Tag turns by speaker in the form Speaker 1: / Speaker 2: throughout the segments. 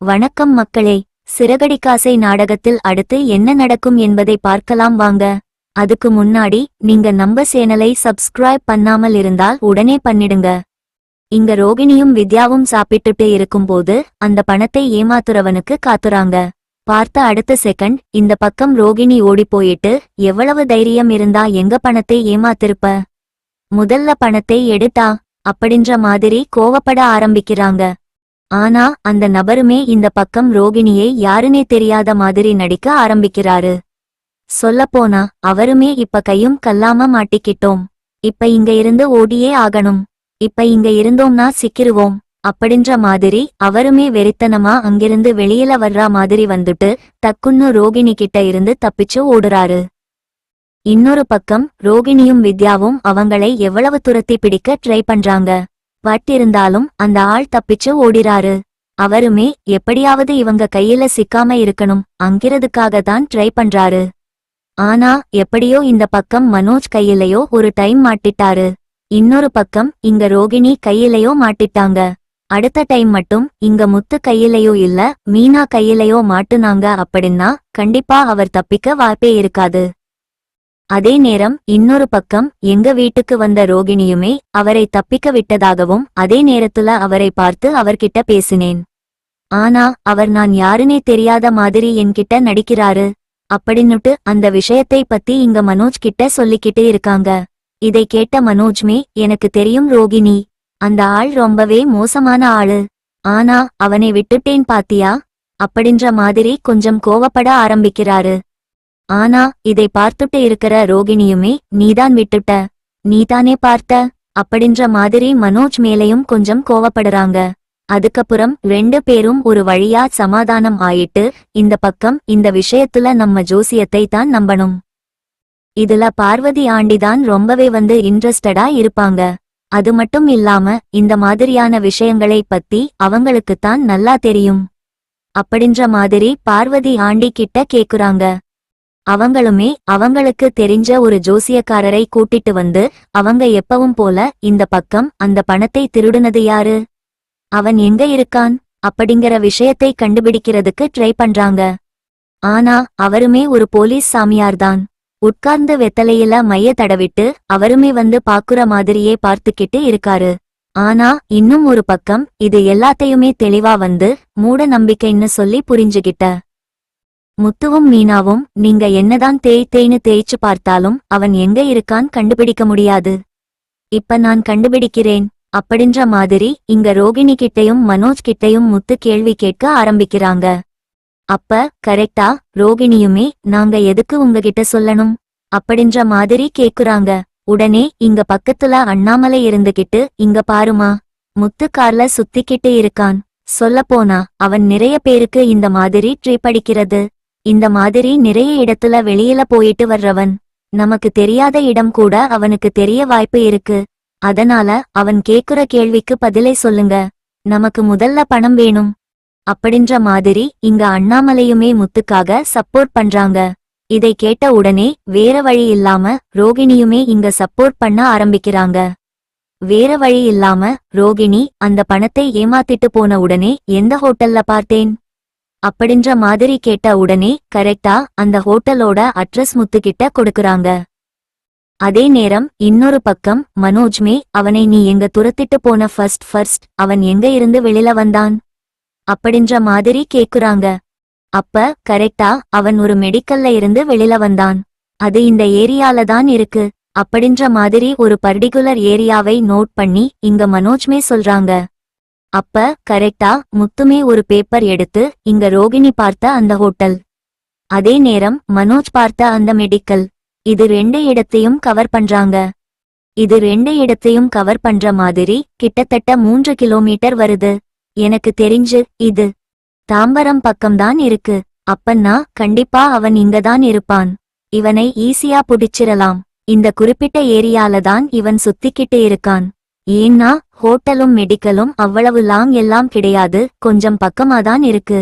Speaker 1: வணக்கம் மக்களே. சிறகடிக்காசை நாடகத்தில் அடுத்து என்ன நடக்கும் என்பதை பார்க்கலாம் வாங்க. அதுக்கு முன்னாடி நீங்க நம்ம சேனலை சப்ஸ்கிரைப் பண்ணாமல் இருந்தால் உடனே பண்ணிடுங்க. இங்க ரோகிணியும் வித்யாவும் சாப்பிட்டுட்டு இருக்கும்போது அந்த பணத்தை ஏமாத்துறவனுக்கு காத்துறாங்க. பார்த்த அடுத்த செகண்ட் இந்த பக்கம் ரோகிணி ஓடி போயிட்டு, எவ்வளவு தைரியம் இருந்தா எங்க பணத்தை ஏமாத்திருப்ப, முதல்ல பணத்தை எடுத்தா அப்படின்ற மாதிரி கோவப்பட ஆரம்பிக்கிறாங்க. ஆனா அந்த நபருமே இந்த பக்கம் ரோகிணியை யாருனே தெரியாத மாதிரி நடிக்க ஆரம்பிக்கிறாரு. சொல்லப்போனா அவருமே இப்ப கையும் கல்லாம மாட்டிக்கிட்டோம், இப்ப இங்க இருந்து ஓடியே ஆகணும், இப்ப இங்க இருந்தோம்னா சிக்கிருவோம் அப்படின்ற மாதிரி அவருமே வெறித்தனமா அங்கிருந்து வெளியில வர்றா மாதிரி வந்துட்டு டக்குன்னு ரோகிணி கிட்ட இருந்து தப்பிச்சு ஓடுறாரு. இன்னொரு பக்கம் ரோகிணியும் வித்யாவும் அவங்களை எவ்வளவு துரத்தி பிடிக்க ட்ரை பண்றாங்க. பட் இருந்தாலும் அந்த ஆள் தப்பிச்சு ஓடிறாரு. அவருமே எப்படியாவது இவங்க கையில சிக்காம இருக்கணும் அங்கிறதுக்காக தான் ட்ரை பண்றாரு. ஆனா எப்படியோ இந்த பக்கம் மனோஜ் கையிலையோ ஒரு டைம் மாட்டிட்டாரு. இன்னொரு பக்கம் இங்க ரோகிணி கையிலையோ மாட்டிட்டாங்க. அடுத்த டைம் மட்டும் இங்க முத்து கையிலையோ இல்ல மீனா கையிலையோ மாட்டுனாங்க அப்படின்னா கண்டிப்பா அவர் தப்பிக்க வாய்ப்பே இருக்காது. அதே நேரம் இன்னொரு பக்கம் எங்க வீட்டுக்கு வந்த ரோகிணியுமே அவரை தப்பிக்க விட்டதாகவும் அதே நேரத்துல அவரை பார்த்து அவர்கிட்ட பேசினேன், ஆனா அவர் நான் யாருனே தெரியாத மாதிரி என்கிட்ட நடிக்கிறாரு அப்படின்னுட்டு அந்த விஷயத்தை பத்தி இங்க மனோஜ் கிட்ட சொல்லிக்கிட்டு இருக்காங்க. இதை கேட்ட மனோஜ்மே, எனக்கு தெரியும் ரோகிணி, அந்த ஆள் ரொம்பவே மோசமான ஆளு, ஆனா அவனை விட்டுட்டேன் பாத்தியா அப்படின்ற மாதிரி கொஞ்சம் கோவப்பட ஆரம்பிக்கிறாரு. ஆனா இதை பார்த்துட்டு இருக்கிற ரோகிணியுமே, நீதான் விட்டுட்ட, நீதானே பார்த்த அப்படின்ற மாதிரி மனோஜ் மேலையும் கொஞ்சம் கோவப்படுறாங்க. அதுக்கப்புறம் 2 பேரும் ஒரு வழியா சமாதானம் ஆயிட்டு இந்த பக்கம் இந்த விஷயத்துல நம்ம ஜோசியத்தை தான் நம்பணும், இதுல பார்வதி ஆண்டிதான் ரொம்பவே இன்ட்ரெஸ்டடா இருப்பாங்க. அது மட்டும் இல்லாம இந்த மாதிரியான விஷயங்களை பத்தி அவங்களுக்குத்தான் நல்லா தெரியும் அப்படின்ற மாதிரி பார்வதி ஆண்டி கிட்ட கேக்குறாங்க. அவங்களுமே அவங்களுக்கு தெரிஞ்ச ஒரு ஜோசியக்காரரை கூட்டிட்டு வந்து அவங்க எப்பவும் போல இந்த பக்கம் அந்த பணத்தை திருடுனது யாரு, அவன் எங்க இருக்கான் அப்படிங்கிற விஷயத்தை கண்டுபிடிக்கிறதுக்கு ட்ரை பண்றாங்க. ஆனா அவருமே ஒரு போலீஸ் சாமியார்தான். உட்கார்ந்து வெத்தலையில மைய தடவிட்டு அவருமே பாக்குற மாதிரியே பார்த்துக்கிட்டு இருக்காரு. ஆனா இன்னும் ஒரு பக்கம் இது எல்லாத்தையுமே தெளிவா மூட நம்பிக்கைன்னு சொல்லி புரிஞ்சுகிட்ட முத்துவும் மீனாவும், நீங்க என்னதான் தேய்ன்னு தேய்ச்சு பார்த்தாலும் அவன் எங்க இருக்கான் கண்டுபிடிக்க முடியாது, இப்ப நான் கண்டுபிடிக்கிறேன் அப்படின்ற மாதிரி இங்க ரோகிணி கிட்டையும் மனோஜ் கிட்டையும் முத்து கேள்வி கேட்க ஆரம்பிக்கிறாங்க. அப்ப கரெக்டா ரோகிணியுமே, நாங்க எதுக்கு உங்ககிட்ட சொல்லணும் அப்படின்ற மாதிரி கேக்குறாங்க. உடனே இங்க பக்கத்துல அண்ணாமலை இருந்துகிட்டு, இங்க பாருமா, முத்து கார்ல சுத்திக்கிட்டு இருக்கான், சொல்லப்போனா அவன் நிறைய பேருக்கு இந்த மாதிரி ட்ரிப் அடிக்கிறது, இந்த மாதிரி நிறைய இடத்துல வெளியில போயிட்டு வர்றவன், நமக்கு தெரியாத இடம் கூட அவனுக்கு தெரிய வாய்ப்பு இருக்கு, அதனால அவன் கேக்குற கேள்விக்கு பதிலை சொல்லுங்க, நமக்கு முதல்ல பணம் வேணும் அப்படின்ற மாதிரி இங்க அண்ணாமலையுமே முத்துக்காக சப்போர்ட் பண்றாங்க. இதை கேட்ட உடனே வேற வழி இல்லாம ரோகிணியுமே இங்க சப்போர்ட் பண்ண ஆரம்பிக்கிறாங்க. வேற வழி இல்லாம ரோகிணி அந்த பணத்தை ஏமாத்திட்டு போன உடனே எந்த ஹோட்டல்ல பார்த்தேன் அப்படின்ற மாதிரி கேட்ட உடனே கரெக்டா அந்த ஹோட்டலோட அட்ரஸ் முத்துக்கிட்ட கொடுக்கறாங்க. அதே நேரம் இன்னொரு பக்கம் மனோஜ்மே, அவனை நீ எங்க துரத்திட்டு போன ஃபர்ஸ்ட் அவன் எங்க இருந்து வெளியில வந்தான் அப்படின்ற மாதிரி கேக்குறாங்க. அப்ப கரெக்டா அவன் ஒரு மெடிக்கல்ல இருந்து வெளியில வந்தான், அது இந்த ஏரியால தான் இருக்கு அப்படின்ற மாதிரி ஒரு பர்டிகுலர் ஏரியாவை நோட் பண்ணி இங்க மனோஜ்மே சொல்றாங்க. அப்ப கரெக்டா முத்துமே ஒரு பேப்பர் எடுத்து இங்க ரோகிணி பார்த்த அந்த ஹோட்டல், அதே நேரம் மனோஜ் பார்த்த அந்த மெடிக்கல், இது 2 இடத்தையும் கவர் பண்றாங்க. இது 2 இடத்தையும் கவர் பண்ற மாதிரி கிட்டத்தட்ட 3 கிலோமீட்டர் வருது. எனக்கு தெரிஞ்சு இது தாம்பரம் பக்கம்தான் இருக்கு, அப்பன்னா கண்டிப்பா அவன் இங்கதான் இருப்பான், இவனை ஈஸியா புடிச்சிரலாம், இந்த குறிப்பிட்ட ஏரியால தான் இவன் சுத்திக்கிட்டு இருக்கான், ஏன்னா ஹோட்டலும் மெடிக்கலும் அவ்வளவு லாங் எல்லாம் கிடையாது, கொஞ்சம் பக்கமாதான் இருக்கு,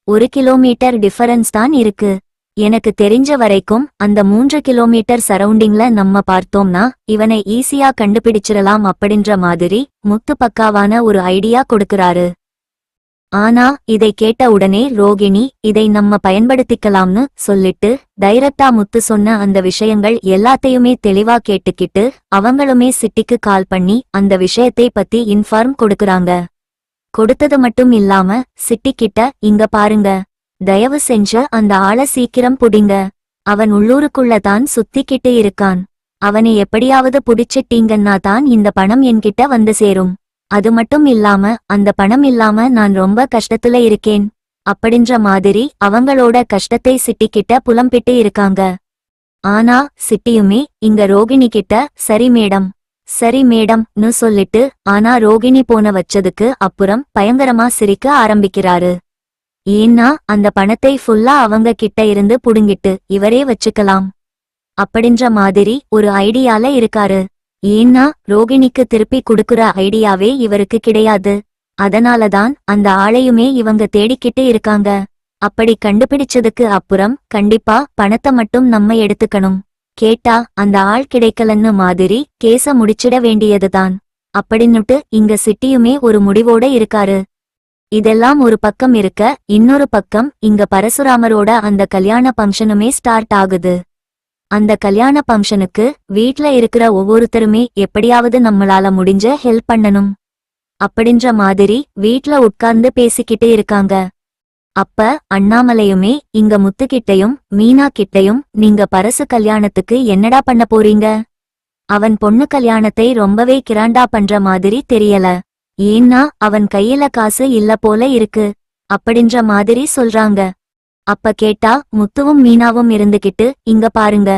Speaker 1: 1 கிலோமீட்டர் டிஃபரன்ஸ் தான் இருக்கு, எனக்கு தெரிஞ்ச வரைக்கும் அந்த 3 கிலோமீட்டர் சரவுண்டிங்ல நம்ம பார்த்தோம்னா இவனை ஈஸியா கண்டுபிடிச்சிடலாம் அப்படின்ற மாதிரி முத்து பக்காவான ஒரு ஐடியா கொடுக்கறாரு. ஆனா இதை கேட்ட உடனே ரோகிணி இதை நம்ம பயன்படுத்திக்கலாம்னு சொல்லிட்டு டைரக்டா முத்து சொன்ன அந்த விஷயங்கள் எல்லாத்தையுமே தெளிவா கேட்டுக்கிட்டு அவங்களுமே சிட்டிக்கு கால் பண்ணி அந்த விஷயத்தை பத்தி இன்ஃபார்ம் கொடுக்கறாங்க. கொடுத்தது மட்டும் இல்லாம சிட்டி கிட்ட இங்க பாருங்க, தயவு செஞ்ச அந்த ஆளை சீக்கிரம் புடிங்க, அவன் உள்ளூருக்குள்ள தான் சுத்திக்கிட்டு இருக்கான், அவனை எப்படியாவது புடிச்சிட்டீங்கன்னா தான் இந்த பணம் என்கிட்ட வந்து சேரும், அது மட்டும் இல்லாம அந்த பணம் இல்லாம நான் ரொம்ப கஷ்டத்துல இருக்கேன் அப்படின்ற மாதிரி அவங்களோட கஷ்டத்தை சிட்டி கிட்ட புலம்பிட்டு இருக்காங்க. ஆனா சிட்டியுமே இங்க ரோகிணி கிட்ட சரி மேடம்னு சொல்லிட்டு ஆனா ரோகிணி போன வச்சதுக்கு அப்புறம் பயங்கரமா சிரிக்க ஆரம்பிக்கிறாரு. ஏன்னா அந்த பணத்தை ஃபுல்லா அவங்க கிட்ட இருந்து புடுங்கிட்டு இவரே வச்சுக்கலாம் அப்படின்ற மாதிரி ஒரு ஐடியால இருக்காரு. ஏன்னா ரோகிணிக்கு திருப்பி குடுக்குற ஐடியாவே இவருக்கு கிடையாது. அதனாலதான் அந்த ஆளையுமே இவங்க தேடிக்கிட்டு இருக்காங்க. அப்படி கண்டுபிடிச்சதுக்கு அப்புறம் கண்டிப்பா பணத்தை மட்டும் நம்ம எடுத்துக்கணும், கேட்டா அந்த ஆள் கிடைக்கலன்னு மாதிரி கேஸ முடிச்சிட வேண்டியதுதான் அப்படின்னுட்டு இங்க சிட்டியுமே ஒரு முடிவோட இருக்காரு. இதெல்லாம் ஒரு பக்கம் இருக்க, இன்னொரு பக்கம் இங்க பரசுராமரோட அந்த கல்யாண பங்கனுமே ஸ்டார்ட் ஆகுது. அந்த கல்யாண பங்கனுக்கு வீட்ல இருக்கிற ஒவ்வொருத்தருமே எப்படியாவது நம்மளால முடிஞ்ச ஹெல்ப் பண்ணணும் அப்படின்ற மாதிரி வீட்ல உட்கார்ந்து பேசிக்கிட்டு இருக்காங்க. அப்ப அண்ணாமலையுமே இங்க முத்துக்கிட்டையும் மீனா கிட்டையும் நீங்க பரசு கல்யாணத்துக்கு என்னடா பண்ண போறீங்க, அவன் பொண்ணு கல்யாணத்தை ரொம்பவே கிராண்டா பண்ற மாதிரி தெரியல, ஏன்னா அவன் கையில காசு இல்ல போல இருக்கு அப்படின்ற மாதிரி சொல்றாங்க. அப்ப கேட்டா முத்துவும் மீனாவும் இருந்துகிட்டு இங்க பாருங்க,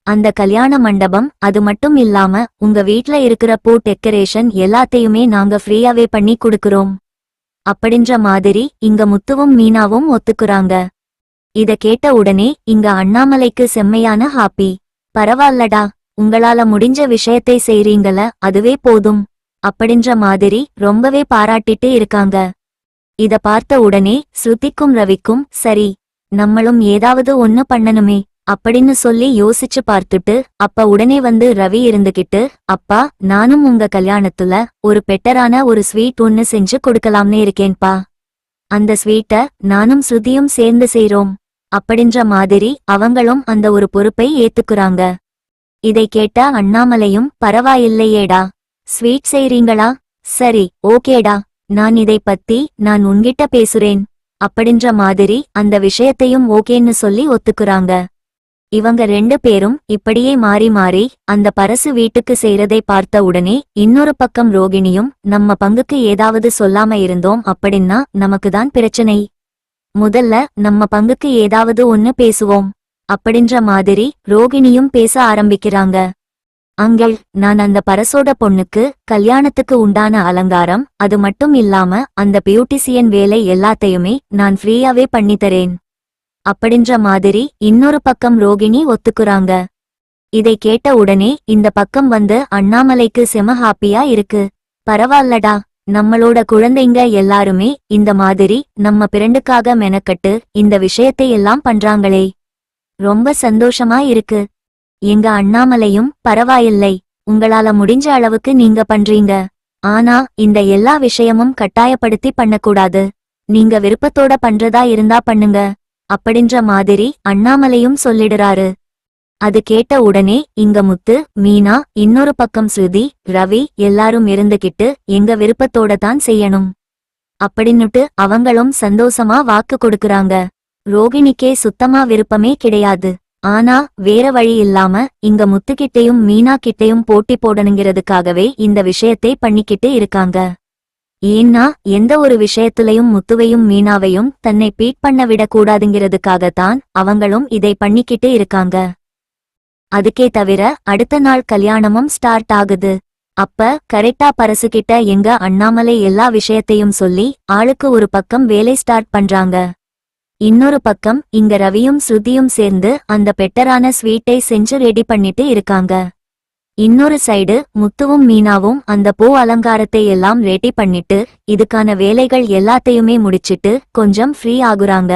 Speaker 1: அந்த கல்யாண மண்டபம் அது மட்டும் இல்லாம உங்க வீட்ல இருக்கிற பூ டெக்கரேஷன் எல்லாத்தையுமே நாங்க ஃப்ரீயாவே பண்ணி குடுக்குறோம் அப்படின்ற மாதிரி இங்க முத்துவும் மீனாவும் ஒத்துக்குறாங்க. இத கேட்ட உடனே இங்க அண்ணாமலைக்கு செம்மையான ஹாப்பி. பரவால்லடா, உங்களால முடிஞ்ச விஷயத்தை செய்றீங்கள, அதுவே போதும் அப்படின்ற மாதிரி ரொம்பவே பாராட்டிட்டு இருக்காங்க. இத பார்த்த உடனே ஸ்ருதிக்கும் ரவிக்கும் சரி நம்மளும் ஏதாவது ஒன்னு பண்ணணுமே அப்படின்னு சொல்லி யோசிச்சு பார்த்துட்டு அப்ப உடனே வந்து ரவி இருந்துகிட்டு, அப்பா நானும் உங்க கல்யாணத்துல ஒரு பெட்டரான ஒரு ஸ்வீட் ஒன்னு செஞ்சு கொடுக்கலாம்னு இருக்கேன்பா, அந்த ஸ்வீட்ட நானும் ஸ்ருதியும் சேர்ந்து செய்றோம் அப்படின்ற மாதிரி அவங்களும் அந்த ஒரு பொறுப்பை ஏத்துக்குறாங்க. இதை கேட்ட அண்ணாமலையும் பரவாயில்லையேடா, ஸ்வீட் செய்றீங்களா, சரி ஓகேடா, நான் இதை பத்தி நான் உன்கிட்ட பேசுறேன் அப்படின்ற மாதிரி அந்த விஷயத்தையும் ஓகேன்னு சொல்லி ஒத்துக்குறாங்க. இவங்க 2 பேரும் இப்படியே மாறி மாறி அந்த பரசு வீட்டுக்கு செய்யறதை பார்த்த உடனே இன்னொரு பக்கம் ரோகிணியும் நம்ம பங்குக்கு ஏதாவது சொல்லாம இருந்தோம் அப்படின்னா நமக்குதான் பிரச்சனை, முதல்ல நம்ம பங்குக்கு ஏதாவது ஒன்னு பேசுவோம் அப்படின்ற மாதிரி ரோகிணியும் பேச ஆரம்பிக்கிறாங்க. அங்கள் நான் அந்த பரசோட பொண்ணுக்கு கல்யாணத்துக்கு உண்டான அலங்காரம் அது மட்டும் இல்லாம அந்த பியூட்டிசியன் வேலை எல்லாத்தையுமே நான் ஃப்ரீயாவே பண்ணித்தரேன் அப்படின்ற மாதிரி இன்னொரு பக்கம் ரோகிணி ஒத்துக்குறாங்க. இதை கேட்ட உடனே இந்த பக்கம் வந்து அண்ணாமலைக்கு செம ஹாப்பியா இருக்கு. பரவால்லடா, நம்மளோட குழந்தைங்க எல்லாருமே இந்த மாதிரி நம்ம பிறண்டுக்காக மெனக்கட்டு இந்த விஷயத்தை எல்லாம் பண்றாங்களே, ரொம்ப சந்தோஷமா இருக்கு. எங்க அண்ணாமலையும் பரவாயில்லை, உங்களால முடிஞ்ச அளவுக்கு நீங்க பண்றீங்க, ஆனா இந்த எல்லா விஷயமும் கட்டாயப்படுத்தி பண்ணக்கூடாது, நீங்க விருப்பத்தோட பண்றதா இருந்தா பண்ணுங்க அப்படின்ற மாதிரி அண்ணாமலையும் சொல்லிடுறாரு. அது கேட்ட உடனே இங்க முத்து மீனா இன்னொரு பக்கம் ஸ்ருதி ரவி எல்லாரும் இருந்துகிட்டு எங்க விருப்பத்தோட தான் செய்யணும் அப்படின்னுட்டு அவங்களும் சந்தோஷமா வாக்கு கொடுக்கறாங்க. ரோகிணிக்கே சுத்தமா விருப்பமே கிடையாது, ஆனா வேற வழி இல்லாம இங்க முத்துக்கிட்டையும் மீனா கிட்டையும் போட்டி போடணுங்கிறதுக்காகவே இந்த விஷயத்தை பண்ணிக்கிட்டு இருக்காங்க. ஏன்னா எந்த ஒரு விஷயத்திலையும் முத்துவையும் மீனாவையும் தன்னை பீட் பண்ண விடக்கூடாதுங்கிறதுக்காகத்தான் அவங்களும் இதை பண்ணிக்கிட்டு இருக்காங்க. அதுக்கே தவிர அடுத்த நாள் கல்யாணமும் ஸ்டார்ட் ஆகுது. அப்ப கரெக்டா பரசுகிட்ட எங்க அண்ணாமலை எல்லா விஷயத்தையும் சொல்லி ஆளுக்கு ஒரு பக்கம் வேலை ஸ்டார்ட் பண்றாங்க. இன்னொரு பக்கம் இங்க ரவியும் ஸ்ருதியும் சேர்ந்து அந்த பெட்டரான ஸ்வீட்டை செஞ்சு ரெடி பண்ணிட்டு இருக்காங்க. இன்னொரு சைடு முத்துவும் மீனாவும் அந்த பூ அலங்காரத்தை எல்லாம் ரெடி பண்ணிட்டு இதுக்கான வேலைகள் எல்லாத்தையுமே முடிச்சிட்டு கொஞ்சம் ஃப்ரீ ஆகுறாங்க.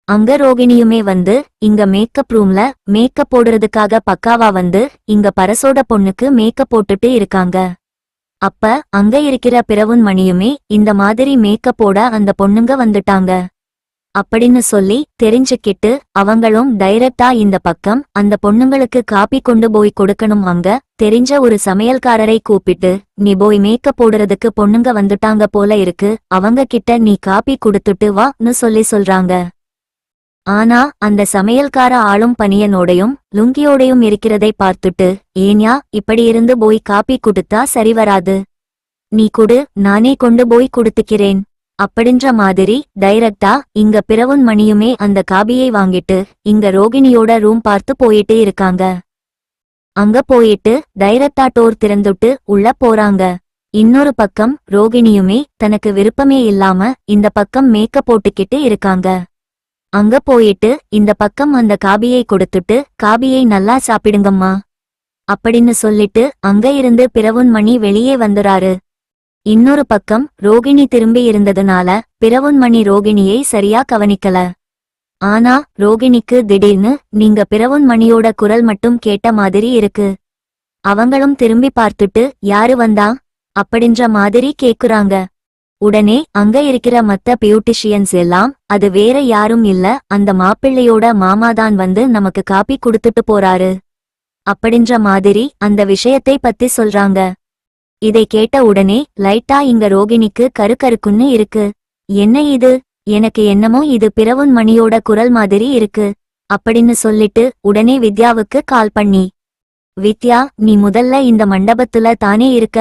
Speaker 1: அங்க ரோகிணியுமே வந்து இங்க மேக்கப் ரூம்ல மேக்கப் போடுறதுக்காக பக்காவா வந்து இங்க பரசோட பொண்ணுக்கு மேக்கப் போட்டுட்டு இருக்காங்க. அப்ப அங்க இருக்கிற பிறவுன் மணியுமே இந்த மாதிரி மேக்கப் போட அந்த பொண்ணுங்க வந்துட்டாங்க அப்படின்னு சொல்லி தெரிஞ்சுக்கிட்டு அவங்களும் டைரக்டா இந்த பக்கம் அந்த பொண்ணுங்களுக்கு காப்பி கொண்டு போய் கொடுக்கணும். அங்க தெரிஞ்ச ஒரு சமையல்காரரை கூப்பிட்டு, நீ போய் மேக்கப் போடுறதுக்கு பொண்ணுங்க வந்துட்டாங்க போல இருக்கு, அவங்க கிட்ட நீ காப்பி கொடுத்துட்டு வான்னு சொல்றாங்க. ஆனா அந்த சமையல்கார ஆளும் பனியனோடையும் லுங்கியோடையும் இருக்கிறதை பார்த்துட்டு, ஏன்யா இப்படி இருந்து போய் காப்பி கொடுத்தா சரி வராது, நீ குடு, நானே கொண்டு போய் கொடுத்துக்கிறேன் அப்படின்ற மாதிரி டைரக்டா இங்க பிறவுன் மணியுமே அந்த காபியை வாங்கிட்டு இங்க ரோகிணியோட ரூம் பார்த்து போயிட்டு இருக்காங்க. அங்க போயிட்டு டைரக்டா டோர் திறந்துட்டு உள்ள போறாங்க. இன்னொரு பக்கம் ரோகிணியுமே தனக்கு விருப்பமே இல்லாம இந்த பக்கம் மேக்கப் போட்டுக்கிட்டு இருக்காங்க. அங்க போயிட்டு இந்த பக்கம் அந்த காபியை கொடுத்துட்டு, காபியை நல்லா சாப்பிடுங்கம்மா அப்படின்னு சொல்லிட்டு அங்க இருந்து பிறவுன் மணி வெளியே வந்துறாரு. இன்னொரு பக்கம் ரோகிணி திரும்பி இருந்ததுனால பிறவுன் மணி ரோகிணியை சரியா கவனிக்கல. ஆனா ரோகிணிக்கு திடீர்னு நீங்க பிறவுன் மணியோட குரல் மட்டும் கேட்ட மாதிரி இருக்கு. அவங்களும் திரும்பி பார்த்துட்டு யாரு வந்தா அப்படின்ற மாதிரி கேக்குறாங்க. உடனே அங்க இருக்கிற மத்த பியூட்டிஷியன்ஸ் எல்லாம் அது வேற யாரும் இல்ல, அந்த மாப்பிள்ளையோட மாமாதான் வந்து நமக்கு காப்பி குடுத்துட்டு போறாரு அப்படின்ற மாதிரி அந்த விஷயத்தை பத்தி சொல்றாங்க. இதை கேட்ட உடனே லைட்டா இங்க ரோகிணிக்கு கருக்குன்னு இருக்கு. என்ன இது, எனக்கு என்னமோ இது பிறவுன் மணியோட குரல் மாதிரி இருக்கு அப்படின்னு சொல்லிட்டு உடனே வித்யாவுக்கு கால் பண்ணி, வித்யா நீ முதல்ல இந்த மண்டபத்துல தானே இருக்க,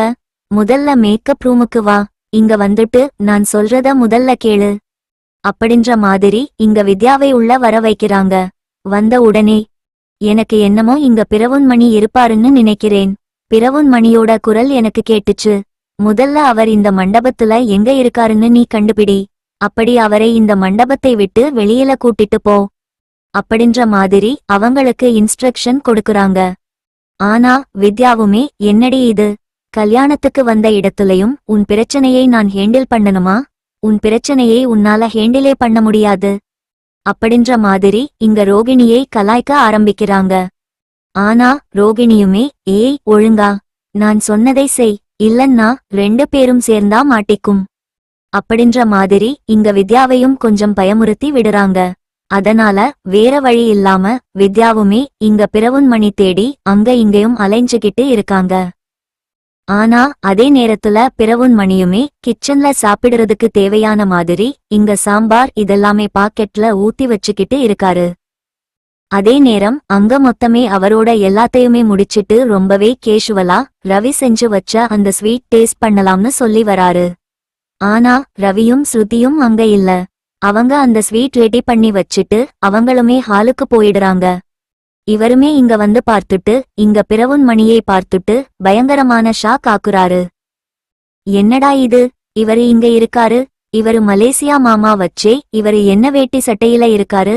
Speaker 1: முதல்ல மேக்கப் ரூமுக்கு வா, இங்க வந்துட்டு நான் சொல்றத முதல்ல கேளு அப்படின்ற மாதிரி இங்க வித்யாவை உள்ள வர வைக்கிறாங்க. வந்த உடனே, எனக்கு என்னமோ இங்க பிறவுன் மணி இருப்பாருன்னு நினைக்கிறேன், பிறவுன் மணியோட குரல் எனக்கு கேட்டுச்சு, முதல்ல அவர் இந்த மண்டபத்துல எங்க இருக்காருன்னு நீ கண்டுபிடி, அப்படி அவரை இந்த மண்டபத்தை விட்டு வெளியில கூட்டிட்டு போ அப்படின்ற மாதிரி அவங்களுக்கு இன்ஸ்ட்ரக்ஷன் கொடுக்கறாங்க. ஆனா வித்யாவுமே என்னடி இது, கல்யாணத்துக்கு வந்த இடத்துலயும் உன் பிரச்சனையை நான் ஹேண்டில் பண்ணணுமா, உன் பிரச்சனையை உன்னால ஹேண்டிலே பண்ண முடியாது அப்படின்ற மாதிரி இங்க ரோகிணியை கலாய்க்க ஆரம்பிக்கிறாங்க. ஆனா ரோகிணியுமே, ஏய் ஒழுங்கா நான் சொன்னதை செய், இல்லன்னா 2 பேரும் சேர்ந்தா மாட்டிக்கும் அப்படின்ற மாதிரி இங்க வித்யாவையும் கொஞ்சம் பயமுறுத்தி விடுறாங்க. அதனால வேற வழி இல்லாம வித்யாவுமே இங்க பிறவுன் மணி தேடி அங்க இங்கேயும் அலைஞ்சுகிட்டு இருக்காங்க. ஆனா அதே நேரத்துல பிறவுன் மணியுமே கிச்சன்ல சாப்பிடுறதுக்கு தேவையான மாதிரி இங்க சாம்பார் இதெல்லாமே பாக்கெட்ல ஊத்தி வச்சுக்கிட்டு இருக்காரு. அதே நேரம் அங்க மொத்தமே அவரோட எல்லாத்தையுமே முடிச்சிட்டு ரொம்பவே கேஷுவலா ரவி செஞ்சு வச்ச அந்த ஸ்வீட் டேஸ்ட் பண்ணலாம்னு சொல்லி வராரு. ஆனா ரவியும் ஸ்ருதியும் அங்க இல்ல. அவங்க அந்த ஸ்வீட் ரெடி பண்ணி வச்சிட்டு அவங்களுமே ஹாலுக்கு போயிடுறாங்க. இவருமே இங்க வந்து பார்த்துட்டு இங்க பிறவுன் மணியை பார்த்துட்டு பயங்கரமான ஷாக் ஆக்குறாரு. என்னடா இது, இவரு இங்க இருக்காரு, இவரு மலேசியா மாமா வச்சே இவரு என்ன வேட்டி சட்டையில இருக்காரு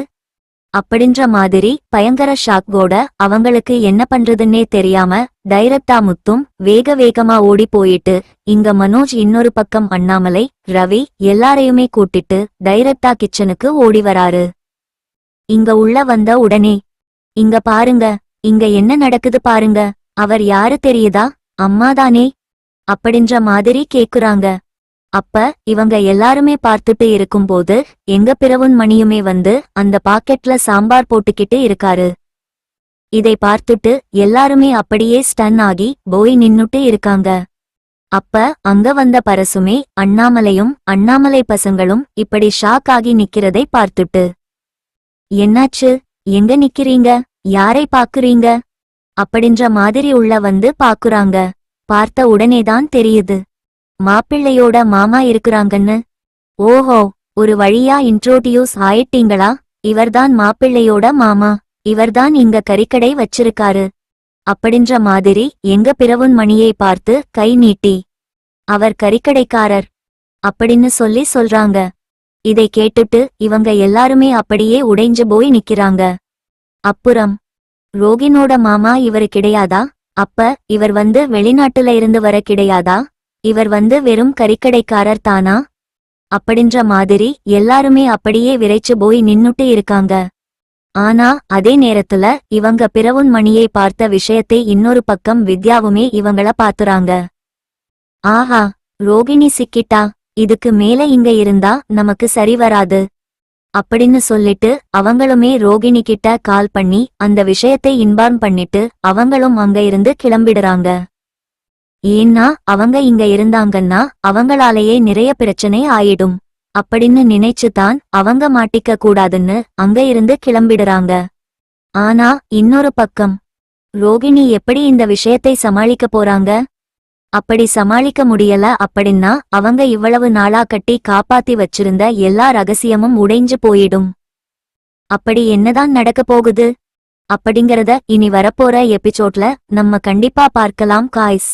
Speaker 1: அப்படின்ற மாதிரி பயங்கர ஷாக்கோட அவங்களுக்கு என்ன பண்றதுன்னே தெரியாம டைரக்டா முத்தும் வேக வேகமா ஓடி போயிட்டு இங்க மனோஜ் இன்னொரு பக்கம் அண்ணாமலை ரவி எல்லாரையுமே கூட்டிட்டு டைரக்டா கிச்சனுக்கு ஓடி வராரு. இங்க உள்ள வந்த உடனே, இங்க பாருங்க, இங்க என்ன நடக்குது பாருங்க, அவர் யாரு தெரியுதா, அம்மாதானே அப்படின்ற மாதிரி கேக்குறாங்க. அப்ப இவங்க எல்லாருமே பார்த்துட்டு இருக்கும்போது எங்க பிறவுன் மணியுமே வந்து அந்த பாக்கெட்ல சாம்பார் போட்டுக்கிட்டு இருக்காரு. இதை பார்த்துட்டு எல்லாருமே அப்படியே ஸ்டன் ஆகி போய் நின்னுட்டு இருக்காங்க. அப்ப அங்க வந்த பரசுமே அண்ணாமலையும் அண்ணாமலை பசங்களும் இப்படி ஷாக் ஆகி நிக்கிறதை பார்த்துட்டு, என்னாச்சு, எங்க நிக்கிறீங்க, யாரை பாக்குறீங்க அப்படின்ற மாதிரி உள்ள வந்து பாக்குறாங்க. பார்த்த உடனேதான் தெரியுது மாப்பிள்ளையோட மாமா இருக்குறாங்கன்னு. ஓஹோ, ஒரு வழியா இன்ட்ரோடியூஸ் ஆயிட்டீங்களா, இவர்தான் மாப்பிள்ளையோட மாமா, இவர்தான் இங்க கறிக்கடை வச்சிருக்காரு அப்படின்ற மாதிரி எங்க பிறவுன் மணியை பார்த்து கை நீட்டி, அவர் கறிக்கடைக்காரர் அப்படின்னு சொல்றாங்க. இதை கேட்டுட்டு இவங்க எல்லாருமே அப்படியே உடைஞ்சு போய் நிக்கிறாங்க. அப்புறம் ரோகினோட மாமா இவரு கிடையாதா, அப்ப இவர் வந்து வெளிநாட்டுல இருந்து வர கிடையாதா, இவர் வந்து வெறும் கறிக்கடைக்காரர் தானா அப்படின்ற மாதிரி எல்லாருமே அப்படியே விரைச்சு போய் நின்னுட்டு இருக்காங்க. ஆனா அதே நேரத்துல இவங்க பிறவுன் மணியை பார்த்த விஷயத்தை இன்னொரு பக்கம் வித்யாவுமே இவங்கள பாத்துறாங்க. ஆஹா, ரோகிணி சிக்கிட்டா. இதுக்கு மேல இங்க இருந்தா நமக்கு சரி வராது அப்படின்னு சொல்லிட்டு அவங்களுமே ரோகிணி கிட்ட கால் பண்ணி அந்த விஷயத்தை இன்பார்ம் பண்ணிட்டு அவங்களும் அங்க இருந்து கிளம்பிடுறாங்க. ஏன்னா அவங்க இங்க இருந்தாங்கன்னா அவங்களாலேயே நிறைய பிரச்சனை ஆயிடும் அப்படின்னு நினைச்சுதான் அவங்க மாட்டிக்க கூடாதுன்னு அங்க இருந்து கிளம்பிடுறாங்க. ஆனா இன்னொரு பக்கம் ரோகிணி எப்படி இந்த விஷயத்தை சமாளிக்க போறாங்க? அப்படி சமாளிக்க முடியல அப்படின்னா அவங்க இவ்வளவு நாளா கட்டி காப்பாத்தி வச்சிருந்த எல்லா ரகசியமும் உடைஞ்சு போயிடும். அப்படி என்னதான் நடக்க போகுது அப்படிங்கறத இனி வரப்போற எபிசோட்ல நம்ம கண்டிப்பா பார்க்கலாம் காய்ஸ்.